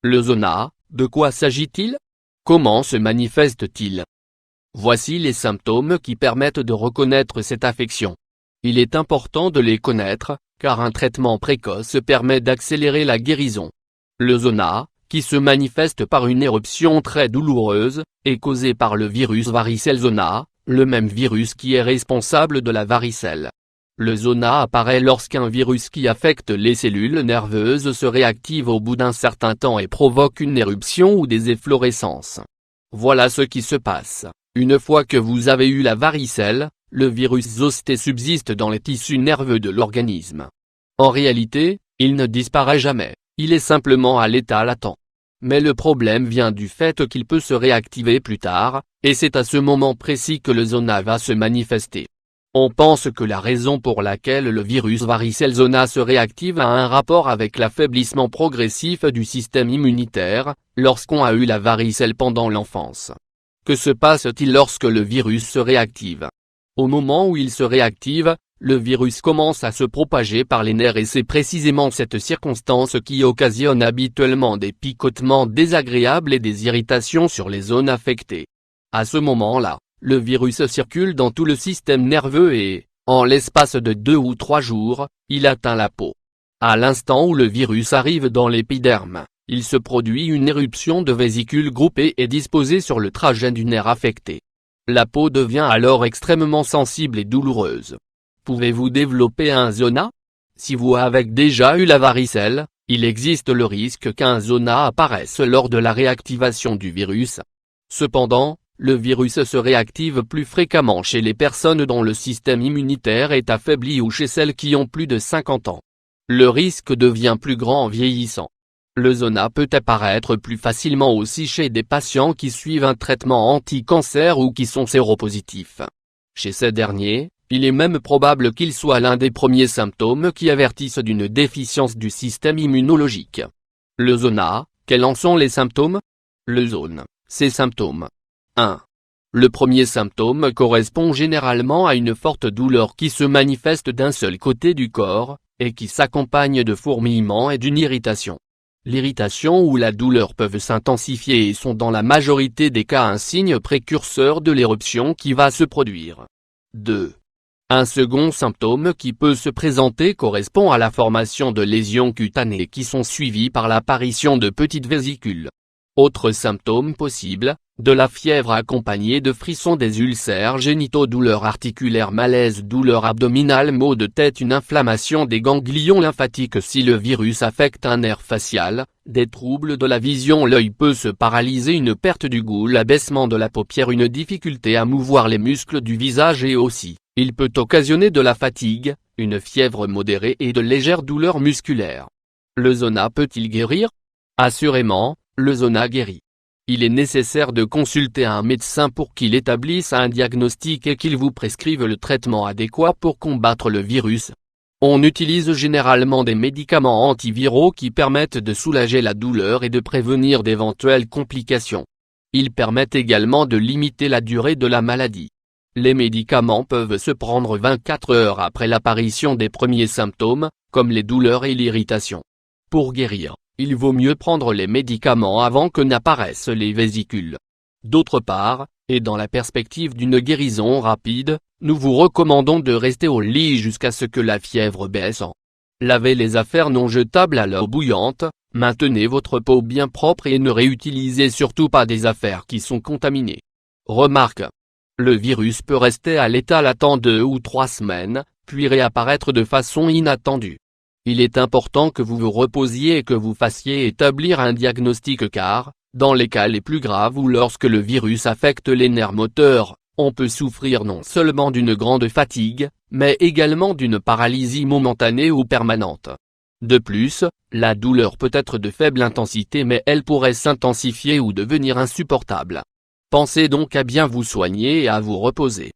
Le zona, de quoi s'agit-il? Comment se manifeste-t-il? Voici les symptômes qui permettent de reconnaître cette affection. Il est important de les connaître, car un traitement précoce permet d'accélérer la guérison. Le zona, qui se manifeste par une éruption très douloureuse, est causé par le virus varicelle zona, le même virus qui est responsable de la varicelle. Le zona apparaît lorsqu'un virus qui affecte les cellules nerveuses se réactive au bout d'un certain temps et provoque une éruption ou des efflorescences. Voilà ce qui se passe. Une fois que vous avez eu la varicelle, le virus zosté subsiste dans les tissus nerveux de l'organisme. En réalité, il ne disparaît jamais, il est simplement à l'état latent. Mais le problème vient du fait qu'il peut se réactiver plus tard, et c'est à ce moment précis que le zona va se manifester. On pense que la raison pour laquelle le virus varicelle zona se réactive a un rapport avec l'affaiblissement progressif du système immunitaire, lorsqu'on a eu la varicelle pendant l'enfance. Que se passe-t-il lorsque le virus se réactive? Au moment où il se réactive, le virus commence à se propager par les nerfs et c'est précisément cette circonstance qui occasionne habituellement des picotements désagréables et des irritations sur les zones affectées. À ce moment-là, le virus circule dans tout le système nerveux et, en l'espace de 2 ou 3 jours, il atteint la peau. À l'instant où le virus arrive dans l'épiderme, il se produit une éruption de vésicules groupées et disposées sur le trajet du nerf affecté. La peau devient alors extrêmement sensible et douloureuse. Pouvez-vous développer un zona? Si vous avez déjà eu la varicelle, il existe le risque qu'un zona apparaisse lors de la réactivation du virus. Cependant, le virus se réactive plus fréquemment chez les personnes dont le système immunitaire est affaibli ou chez celles qui ont plus de 50 ans. Le risque devient plus grand en vieillissant. Le zona peut apparaître plus facilement aussi chez des patients qui suivent un traitement anti-cancer ou qui sont séropositifs. Chez ces derniers, il est même probable qu'il soit l'un des premiers symptômes qui avertissent d'une déficience du système immunologique. Le zona, quels en sont les symptômes? Le zone, ses symptômes. 1. Le premier symptôme correspond généralement à une forte douleur qui se manifeste d'un seul côté du corps, et qui s'accompagne de fourmillements et d'une irritation. L'irritation ou la douleur peuvent s'intensifier et sont dans la majorité des cas un signe précurseur de l'éruption qui va se produire. 2. Un second symptôme qui peut se présenter correspond à la formation de lésions cutanées qui sont suivies par l'apparition de petites vésicules. Autre symptôme possible, de la fièvre accompagnée de frissons, des ulcères génitaux, douleurs articulaires, malaise, douleurs abdominales, maux de tête, une inflammation des ganglions lymphatiques si le virus affecte un nerf facial, des troubles de la vision, l'œil peut se paralyser, une perte du goût, l'abaissement de la paupière, une difficulté à mouvoir les muscles du visage et aussi, il peut occasionner de la fatigue, une fièvre modérée et de légères douleurs musculaires. Le zona peut-il guérir? Assurément, le zona guérit. Il est nécessaire de consulter un médecin pour qu'il établisse un diagnostic et qu'il vous prescrive le traitement adéquat pour combattre le virus. On utilise généralement des médicaments antiviraux qui permettent de soulager la douleur et de prévenir d'éventuelles complications. Ils permettent également de limiter la durée de la maladie. Les médicaments peuvent se prendre 24 heures après l'apparition des premiers symptômes, comme les douleurs et l'irritation. Pour guérir, il vaut mieux prendre les médicaments avant que n'apparaissent les vésicules. D'autre part, et dans la perspective d'une guérison rapide, nous vous recommandons de rester au lit jusqu'à ce que la fièvre baisse. Lavez les affaires non jetables à l'eau bouillante, maintenez votre peau bien propre et ne réutilisez surtout pas des affaires qui sont contaminées. Remarque. Le virus peut rester à l'état latent 2 ou 3 semaines, puis réapparaître de façon inattendue. Il est important que vous vous reposiez et que vous fassiez établir un diagnostic car, dans les cas les plus graves ou lorsque le virus affecte les nerfs moteurs, on peut souffrir non seulement d'une grande fatigue, mais également d'une paralysie momentanée ou permanente. De plus, la douleur peut être de faible intensité mais elle pourrait s'intensifier ou devenir insupportable. Pensez donc à bien vous soigner et à vous reposer.